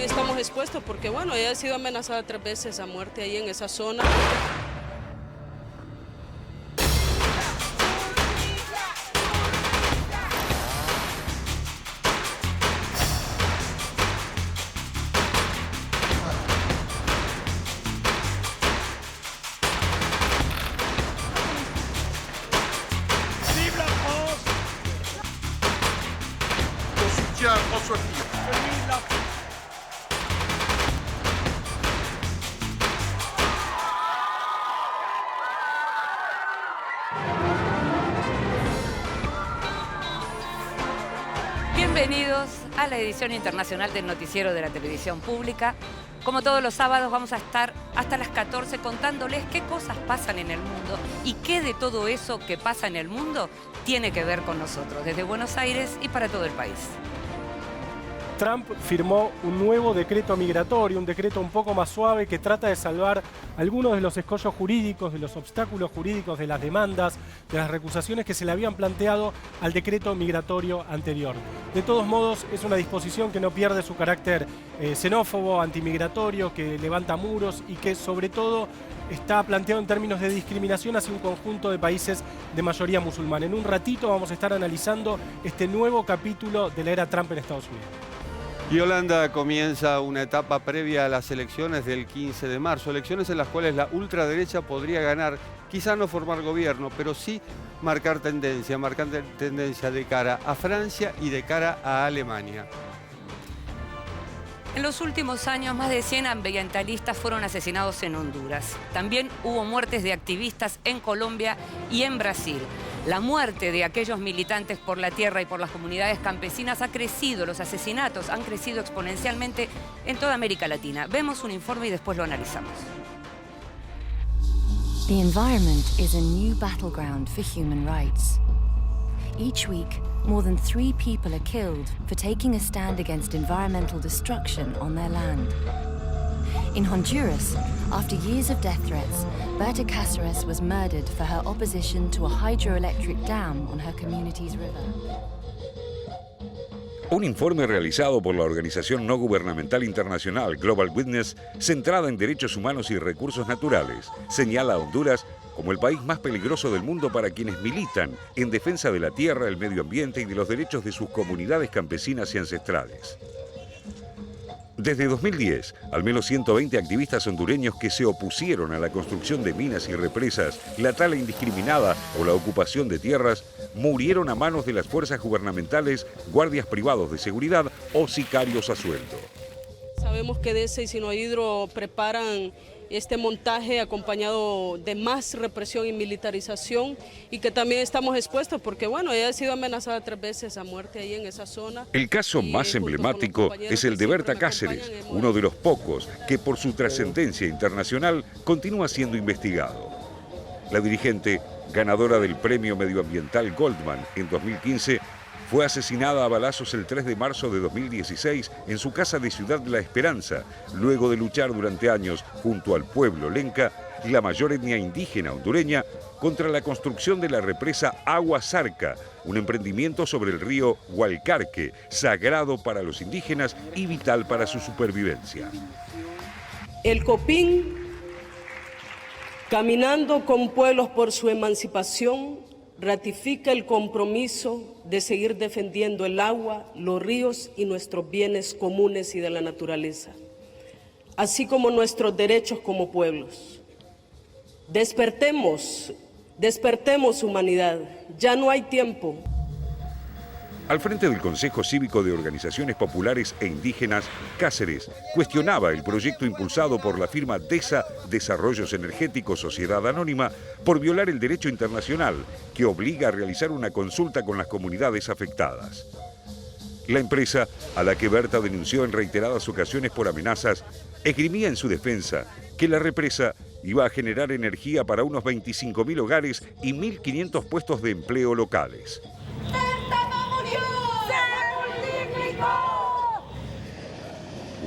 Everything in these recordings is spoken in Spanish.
estamos expuestos porque, bueno, ella ha sido amenazada 3 veces a muerte ahí en esa zona. Bienvenidos a la edición internacional del Noticiero de la Televisión Pública. Como todos los sábados vamos a estar hasta las 14 contándoles qué cosas pasan en el mundo y qué de todo eso que pasa en el mundo tiene que ver con nosotros, desde Buenos Aires y para todo el país. Trump firmó un nuevo decreto migratorio, un decreto un poco más suave que trata de salvar algunos de los escollos jurídicos, de los obstáculos jurídicos, de las demandas, de las recusaciones que se le habían planteado al decreto migratorio anterior. De todos modos, es una disposición que no pierde su carácter xenófobo, antimigratorio, que levanta muros y que sobre todo está planteado en términos de discriminación hacia un conjunto de países de mayoría musulmana. En un ratito vamos a estar analizando este nuevo capítulo de la era Trump en Estados Unidos. Y Holanda comienza una etapa previa a las elecciones del 15 de marzo, elecciones en las cuales la ultraderecha podría ganar, quizá no formar gobierno, pero sí marcar tendencia de cara a Francia y de cara a Alemania. En los últimos años, más de 100 ambientalistas fueron asesinados en Honduras. También hubo muertes de activistas en Colombia y en Brasil. La muerte de aquellos militantes por la tierra y por las comunidades campesinas ha crecido, los asesinatos han crecido exponencialmente en toda América Latina. Vemos un informe y después lo analizamos. The environment is a new battleground for human rights. Each week, more than 3 people are killed for taking a stand against environmental destruction on their land. In Honduras, after years of death threats, Berta Cáceres was murdered for her opposition to a hydroelectric dam on her community's river. Un informe realizado por la organización no gubernamental internacional Global Witness, centrada en derechos humanos y recursos naturales, señala a Honduras como el país más peligroso del mundo para quienes militan en defensa de la tierra, el medio ambiente y de los derechos de sus comunidades campesinas y ancestrales. Desde 2010, al menos 120 activistas hondureños que se opusieron a la construcción de minas y represas, la tala indiscriminada o la ocupación de tierras, murieron a manos de las fuerzas gubernamentales, guardias privados de seguridad o sicarios a sueldo. Sabemos que DESA y Sinohidro preparan este montaje acompañado de más represión y militarización y que también estamos expuestos porque, bueno, ella ha sido amenazada 3 veces a muerte ahí en esa zona. El caso más emblemático es el de Berta Cáceres, uno de los pocos que por su trascendencia internacional continúa siendo investigado. La dirigente, ganadora del premio medioambiental Goldman en 2015, fue asesinada a balazos el 3 de marzo de 2016 en su casa de Ciudad La Esperanza, luego de luchar durante años junto al pueblo lenca, la mayor etnia indígena hondureña, contra la construcción de la represa Agua Zarca, un emprendimiento sobre el río Hualcarque, sagrado para los indígenas y vital para su supervivencia. El COPIN, caminando con pueblos por su emancipación, ratifica el compromiso de seguir defendiendo el agua, los ríos y nuestros bienes comunes y de la naturaleza, así como nuestros derechos como pueblos. Despertemos, despertemos humanidad, ya no hay tiempo. Al frente del Consejo Cívico de Organizaciones Populares e Indígenas, Cáceres cuestionaba el proyecto impulsado por la firma DESA Desarrollos Energéticos Sociedad Anónima por violar el derecho internacional que obliga a realizar una consulta con las comunidades afectadas. La empresa, a la que Berta denunció en reiteradas ocasiones por amenazas, esgrimía en su defensa que la represa iba a generar energía para unos 25.000 hogares y 1.500 puestos de empleo locales.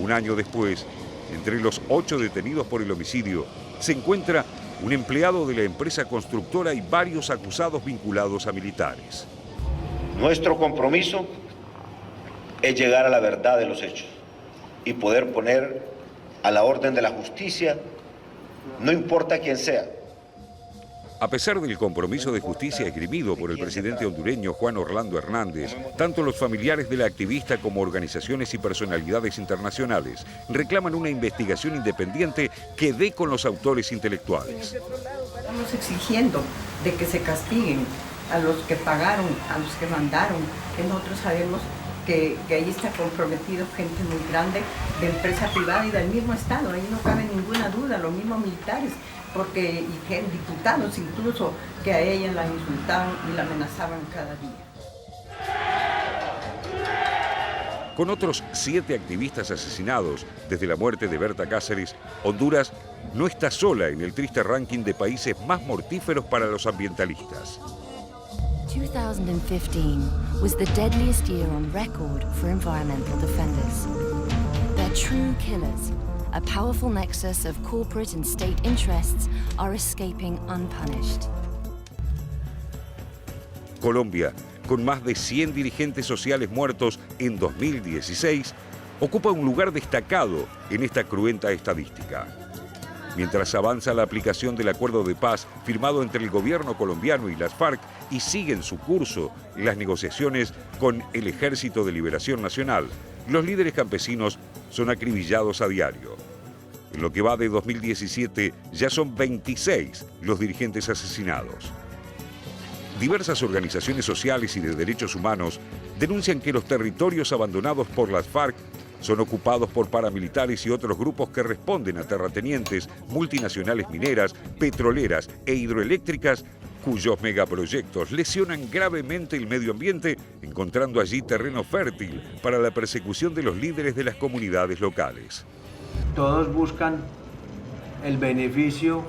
Un año después, entre los 8 detenidos por el homicidio, se encuentra un empleado de la empresa constructora y varios acusados vinculados a militares. Nuestro compromiso es llegar a la verdad de los hechos. y poder poner a la orden de la justicia, no importa quién sea. A pesar del compromiso de justicia esgrimido por el presidente hondureño Juan Orlando Hernández, tanto los familiares de la activista como organizaciones y personalidades internacionales reclaman una investigación independiente que dé con los autores intelectuales. Estamos exigiendo de que se castiguen a los que pagaron, a los que mandaron, que nosotros sabemos que ahí está comprometido gente muy grande de empresa privada y del mismo Estado, ahí no cabe ninguna duda, los mismos militares, porque y diputados incluso que a ella la insultaban y la amenazaban cada día. Con otros 7 activistas asesinados desde la muerte de Berta Cáceres, Honduras no está sola en el triste ranking de países más mortíferos para los ambientalistas. 2015 was the deadliest year on record for environmental defenders. They're true killers. A powerful nexus of corporate and state interests are escaping unpunished. Colombia, con más de 100 dirigentes sociales muertos en 2016, ocupa un lugar destacado en esta cruenta estadística. Mientras avanza la aplicación del acuerdo de paz firmado entre el gobierno colombiano y las FARC y siguen su curso las negociaciones con el Ejército de Liberación Nacional, los líderes campesinos son acribillados a diario. En lo que va de 2017 ya son 26 los dirigentes asesinados. Diversas organizaciones sociales y de derechos humanos denuncian que los territorios abandonados por las FARC son ocupados por paramilitares y otros grupos que responden a terratenientes, multinacionales mineras, petroleras e hidroeléctricas, cuyos megaproyectos lesionan gravemente el medio ambiente, encontrando allí terreno fértil para la persecución de los líderes de las comunidades locales. Todos buscan el beneficio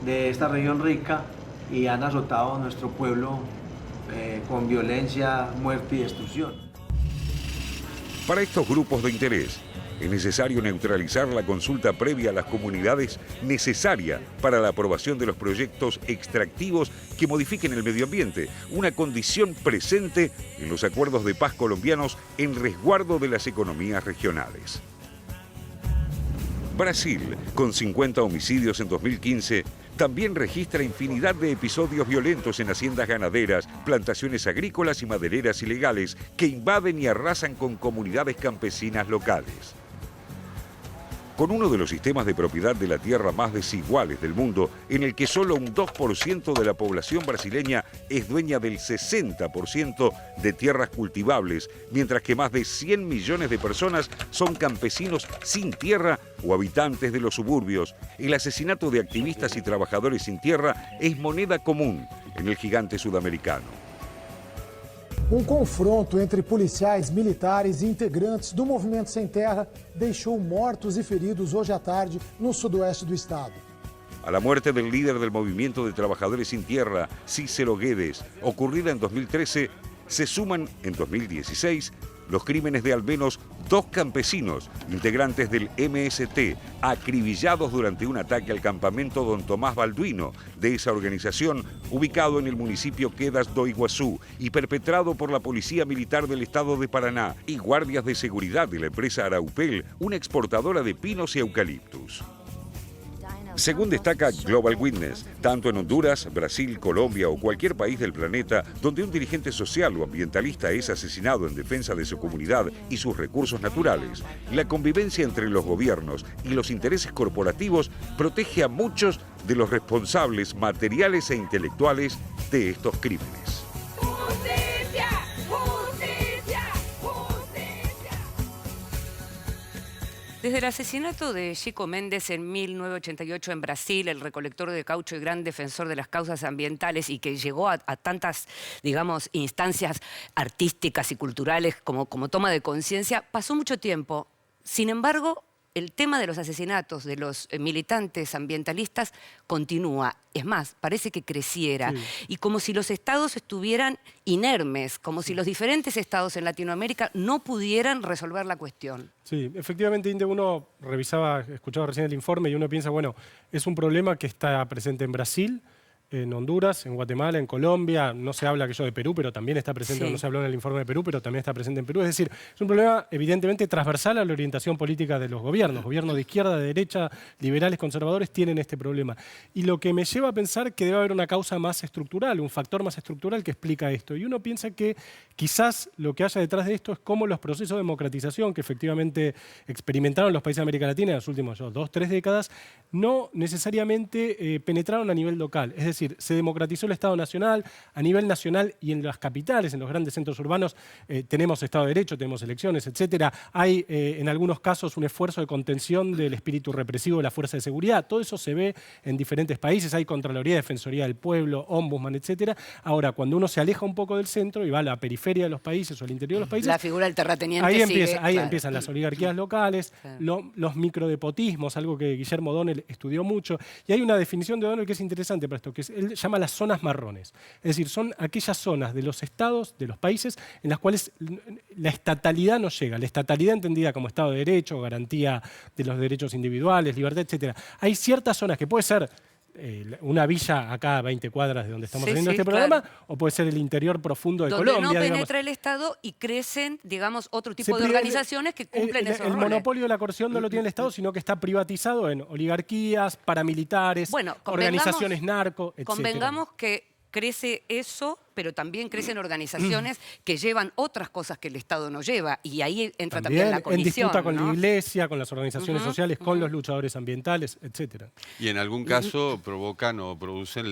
de esta región rica y han azotado a nuestro pueblo con violencia, muerte y destrucción. Para estos grupos de interés, es necesario neutralizar la consulta previa a las comunidades necesaria para la aprobación de los proyectos extractivos que modifiquen el medio ambiente, una condición presente en los acuerdos de paz colombianos en resguardo de las economías regionales. Brasil, con 50 homicidios en 2015, también registra infinidad de episodios violentos en haciendas ganaderas, plantaciones agrícolas y madereras ilegales que invaden y arrasan con comunidades campesinas locales. Con uno de los sistemas de propiedad de la tierra más desiguales del mundo, en el que solo un 2% de la población brasileña es dueña del 60% de tierras cultivables, mientras que más de 100 millones de personas son campesinos sin tierra o habitantes de los suburbios, el asesinato de activistas y trabajadores sin tierra es moneda común en el gigante sudamericano. Confronto entre policiais, militares e integrantes do Movimento Sem Terra deixou mortos e feridos hoje à tarde no sudoeste do estado. A la muerte del líder del Movimiento de Trabajadores Sin Tierra, Cícero Guedes, ocurrida en 2013, se suman en 2016 los crímenes de al menos 2 campesinos, integrantes del MST, acribillados durante un ataque al campamento Don Tomás Balduino de esa organización, ubicado en el municipio Quedas do Iguazú y perpetrado por la Policía Militar del Estado de Paraná y guardias de seguridad de la empresa Araupel, una exportadora de pinos y eucaliptus. Según destaca Global Witness, tanto en Honduras, Brasil, Colombia o cualquier país del planeta donde un dirigente social o ambientalista es asesinado en defensa de su comunidad y sus recursos naturales, la convivencia entre los gobiernos y los intereses corporativos protege a muchos de los responsables materiales e intelectuales de estos crímenes. Desde el asesinato de Chico Méndez en 1988 en Brasil, el recolector de caucho y gran defensor de las causas ambientales y que llegó a tantas, digamos, instancias artísticas y culturales como toma de conciencia, pasó mucho tiempo. Sin embargo, el tema de los asesinatos de los militantes ambientalistas continúa. Es más, parece que creciera. Sí. Y como si los estados estuvieran inermes, como si los diferentes estados en Latinoamérica no pudieran resolver la cuestión. Sí, efectivamente, Inde, uno escuchaba recién el informe y uno piensa, bueno, es un problema que está presente en Brasil, en Honduras, en Guatemala, en Colombia, no se habla aquello de Perú, pero también está presente, Sí. no se habló en el informe de Perú, pero también está presente en Perú. Es decir, es un problema evidentemente transversal a la orientación política de los gobiernos. Gobiernos de izquierda, de derecha, liberales, conservadores, tienen este problema. Y lo que me lleva a pensar que debe haber una causa más estructural, un factor más estructural que explica esto. Y uno piensa que quizás lo que haya detrás de esto es cómo los procesos de democratización que efectivamente experimentaron los países de América Latina en las últimas 2, 3 décadas, no necesariamente penetraron a nivel local. Es decir, se democratizó el Estado Nacional, a nivel nacional y en las capitales, en los grandes centros urbanos, tenemos Estado de Derecho, tenemos elecciones, etcétera. Hay en algunos casos un esfuerzo de contención del espíritu represivo de la fuerza de seguridad. Todo eso se ve en diferentes países. Hay Contraloría, Defensoría del Pueblo, Ombudsman, etcétera. Ahora, cuando uno se aleja un poco del centro y va a la periferia de los países o al interior de los países, La figura del terrateniente ahí sigue, empiezan las oligarquías locales, los microdepotismos, algo que Guillermo O'Donnell estudió mucho. Y hay una definición de O'Donnell que es interesante para esto, que él llama las zonas marrones. Es decir, son aquellas zonas de los estados, de los países, en las cuales la estatalidad no llega. La estatalidad entendida como Estado de Derecho, garantía de los derechos individuales, libertad, etcétera. Hay ciertas zonas que puede ser una villa acá a 20 cuadras de donde estamos haciendo este programa, o puede ser el interior profundo de donde Colombia. no penetra el Estado y crecen, digamos, otro tipo de organizaciones que cumplen esos el roles. monopolio de la coerción no lo tiene el Estado, sino que está privatizado en oligarquías, paramilitares, organizaciones narco, etc. Convengamos que crece eso, pero también crecen organizaciones que llevan otras cosas que el Estado no lleva, y ahí entra también la colisión, en disputa con ¿no? la Iglesia, con las organizaciones sociales, con los luchadores ambientales, etcétera. Y en algún caso provocan o producen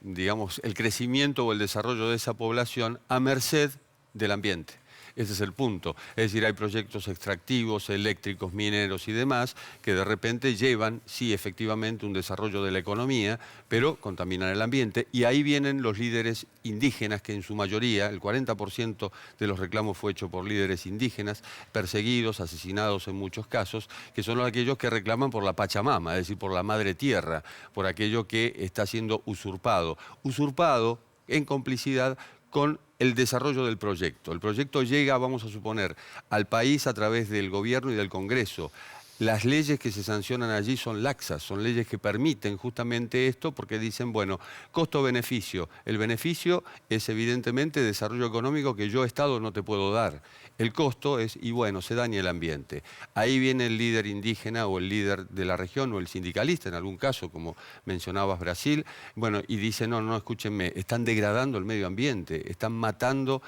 digamos, el crecimiento o el desarrollo de esa población a merced del ambiente. Ese es el punto. Es decir, hay proyectos extractivos, eléctricos, mineros y demás que de repente llevan, sí, efectivamente, un desarrollo de la economía, pero contaminan el ambiente. Y ahí vienen los líderes indígenas, que en su mayoría, el 40% de los reclamos fue hecho por líderes indígenas, perseguidos, asesinados en muchos casos, que son aquellos que reclaman por la Pachamama, es decir, por la madre tierra, por aquello que está siendo usurpado. Usurpado en complicidad con el desarrollo del proyecto. El proyecto llega, vamos a suponer, al país a través del gobierno y del Congreso. Las leyes que se sancionan allí son laxas, son leyes que permiten justamente esto porque dicen, bueno, costo-beneficio. El beneficio es evidentemente desarrollo económico que yo, Estado, no te puedo dar. El costo es, y bueno, se daña el ambiente. Ahí viene el líder indígena o el líder de la región o el sindicalista, en algún caso, como mencionabas Brasil, bueno, y dice, no, escúchenme, están degradando el medio ambiente, están matando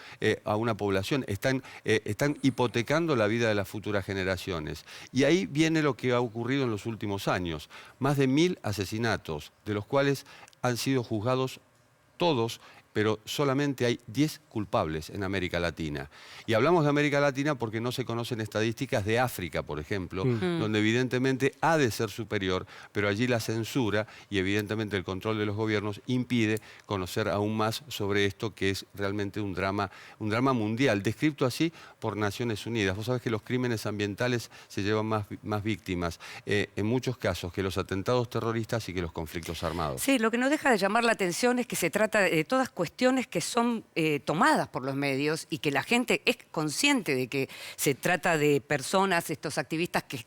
a una población, están hipotecando la vida de las futuras generaciones. Y ahí viene lo que ha ocurrido en los últimos años. Más de 1000 asesinatos, de los cuales han sido juzgados todos, pero solamente hay 10 culpables en América Latina. Y hablamos de América Latina porque no se conocen estadísticas de África, por ejemplo, donde evidentemente ha de ser superior, pero allí la censura y evidentemente el control de los gobiernos impide conocer aún más sobre esto, que es realmente un drama mundial, descrito así por Naciones Unidas. Vos sabés que los crímenes ambientales se llevan más víctimas, en muchos casos, que los atentados terroristas y que los conflictos armados. Sí, lo que no deja de llamar la atención es que se trata de todas cuestiones que son tomadas por los medios y que la gente es consciente de que se trata de personas, estos activistas que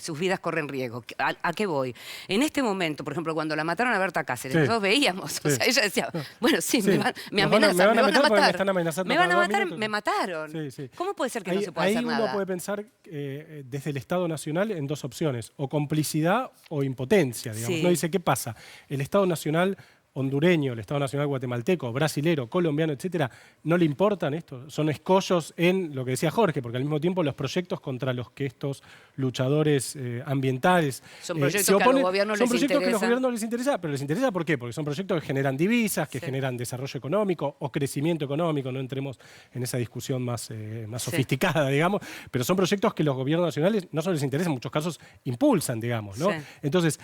sus vidas corren riesgo. ¿A qué voy? En este momento, por ejemplo, cuando la mataron a Berta Cáceres, nosotros veíamos, o sea, ella decía, bueno, sí, me amenazan, me van a matar. Me van a matar, me mataron. ¿Cómo puede ser que no se pueda hacer nada? Ahí uno puede pensar desde el Estado Nacional en dos opciones, o complicidad o impotencia, digamos. Uno dice, ¿qué pasa? El Estado Nacional hondureño, el Estado Nacional guatemalteco, brasilero, colombiano, etcétera, no le importan esto. Son escollos en lo que decía Jorge, porque al mismo tiempo los proyectos contra los que estos luchadores ambientales son proyectos que a los gobiernos les interesan. Son proyectos que a los gobiernos les interesa, pero les interesa ¿por qué? Porque son proyectos que generan divisas, que generan desarrollo económico o crecimiento económico, no entremos en esa discusión más sofisticada, digamos, pero son proyectos que los gobiernos nacionales no solo les interesan, en muchos casos impulsan, digamos, ¿no? Entonces,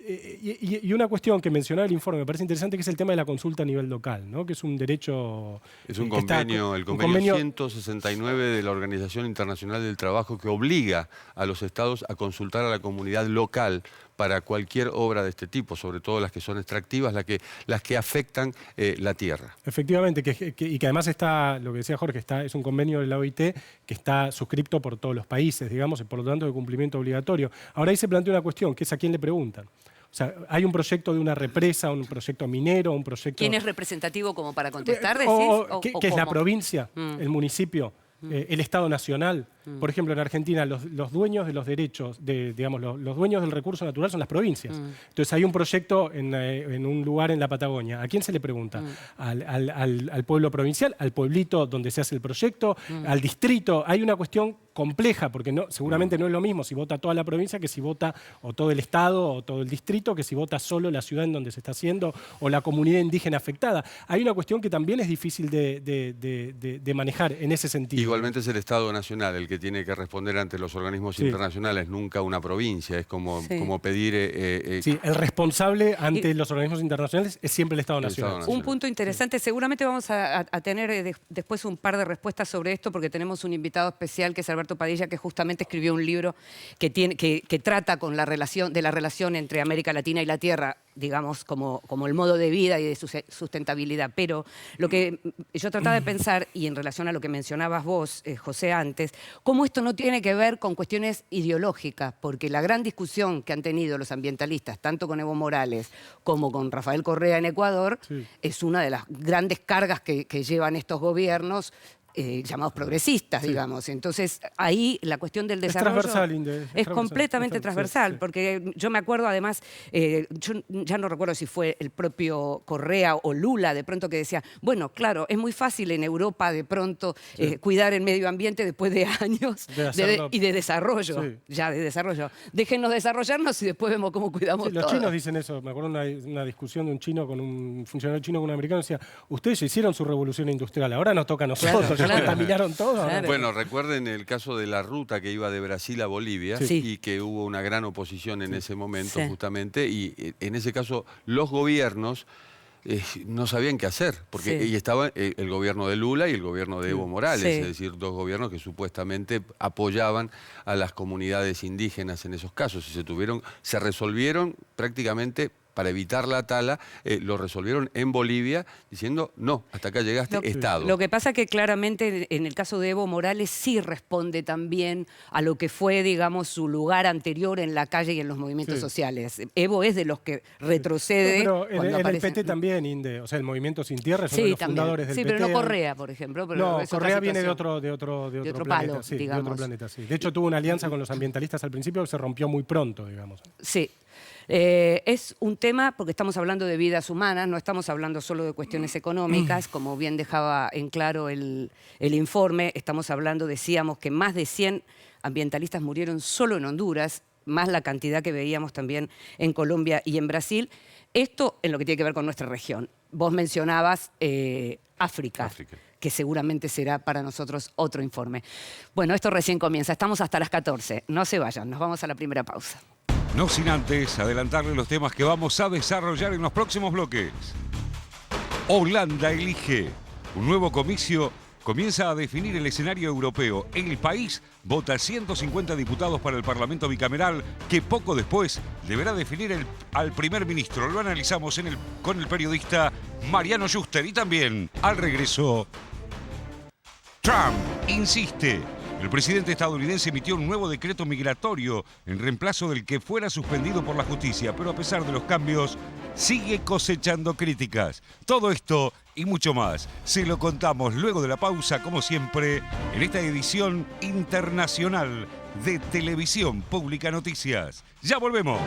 y una cuestión que mencionaba el informe me parece interesante, que es el tema de la consulta a nivel local, ¿no? Que es un derecho... Es un convenio, el convenio 169 de la Organización Internacional del Trabajo, que obliga a los estados a consultar a la comunidad local para cualquier obra de este tipo, sobre todo las que son extractivas, las que afectan la tierra. Efectivamente, y que además está, lo que decía Jorge, es un convenio de la OIT que está suscripto por todos los países, digamos, y por lo tanto de cumplimiento obligatorio. Ahora ahí se plantea una cuestión, que es a quién le preguntan. O sea, hay un proyecto de una represa, un proyecto minero, un proyecto... ¿Quién es representativo como para contestar, decís? ¿Qué es la provincia, el municipio, el Estado Nacional? Por ejemplo, en Argentina los dueños de los derechos, digamos, los dueños del recurso natural son las provincias. Entonces hay un proyecto en un lugar en la Patagonia. ¿A quién se le pregunta? Al pueblo provincial, al pueblito donde se hace el proyecto, al distrito. Hay una cuestión compleja, porque seguramente no es lo mismo si vota toda la provincia que si vota o todo el Estado o todo el distrito, que si vota solo la ciudad en donde se está haciendo o la comunidad indígena afectada. Hay una cuestión que también es difícil de manejar en ese sentido. Igualmente es el Estado Nacional el que tiene que responder ante los organismos internacionales, nunca una provincia. Es como pedir... Sí, el responsable ante los organismos internacionales es siempre el Estado Nacional. Un punto interesante, seguramente vamos a tener después un par de respuestas sobre esto, porque tenemos un invitado especial que es Alberto Padilla, que justamente escribió un libro que trata con la relación entre América Latina y la Tierra, digamos, como el modo de vida y de sustentabilidad. Pero lo que yo trataba de pensar, y en relación a lo que mencionabas vos, José, antes, cómo esto no tiene que ver con cuestiones ideológicas, porque la gran discusión que han tenido los ambientalistas, tanto con Evo Morales como con Rafael Correa en Ecuador, es una de las grandes cargas que llevan estos gobiernos, llamados progresistas, digamos. Entonces, ahí la cuestión del desarrollo es completamente transversal, porque yo me acuerdo, además, yo ya no recuerdo si fue el propio Correa o Lula, de pronto, que decía, bueno, claro, es muy fácil en Europa, de pronto, cuidar el medio ambiente después de años y de desarrollo, ya de desarrollo. Déjennos desarrollarnos y después vemos cómo cuidamos todo. Los chinos dicen eso. Me acuerdo una discusión de un chino con un funcionario chino con un americano, decía, ustedes ya hicieron su revolución industrial, ahora nos toca a nosotros. Claro. Contaminaron todo. Claro. Bueno, recuerden el caso de la ruta que iba de Brasil a Bolivia y que hubo una gran oposición en ese momento justamente, y en ese caso los gobiernos no sabían qué hacer, porque ahí estaba el gobierno de Lula y el gobierno de Evo Morales, es decir, dos gobiernos que supuestamente apoyaban a las comunidades indígenas en esos casos, y se resolvieron prácticamente. Para evitar la tala, lo resolvieron en Bolivia diciendo, no, hasta acá llegaste, Estado. Lo que pasa es que claramente en el caso de Evo Morales sí responde también a lo que fue, digamos, su lugar anterior en la calle y en los movimientos sociales. Evo es de los que retrocede. Pero en el PT también, Inde, o sea, el Movimiento Sin Tierra es uno de los fundadores del PT. Sí, pero no Correa, por ejemplo. Pero no, Correa viene de otro planeta. Palo, sí, digamos. de otro planeta, sí. De hecho, tuvo una alianza con los ambientalistas al principio que se rompió muy pronto, digamos. Sí. Es un tema, porque estamos hablando de vidas humanas, no estamos hablando solo de cuestiones económicas, como bien dejaba en claro el informe. Estamos hablando, decíamos, que más de 100 ambientalistas murieron solo en Honduras, más la cantidad que veíamos también en Colombia y en Brasil. Esto en lo que tiene que ver con nuestra región. Vos mencionabas África, que seguramente será para nosotros otro informe. Bueno, esto recién comienza, estamos hasta las 14. No se vayan, nos vamos a la primera pausa. No sin antes adelantarle los temas que vamos a desarrollar en los próximos bloques. Holanda elige. Un nuevo comicio comienza a definir el escenario europeo. El país vota 150 diputados para el Parlamento bicameral, que poco después deberá definir al primer ministro. Lo analizamos con el periodista Mariano Schuster. Y también, al regreso, Trump insiste. El presidente estadounidense emitió un nuevo decreto migratorio en reemplazo del que fuera suspendido por la justicia, pero a pesar de los cambios, sigue cosechando críticas. Todo esto y mucho más se lo contamos luego de la pausa, como siempre, en esta edición internacional de Televisión Pública Noticias. ¡Ya volvemos!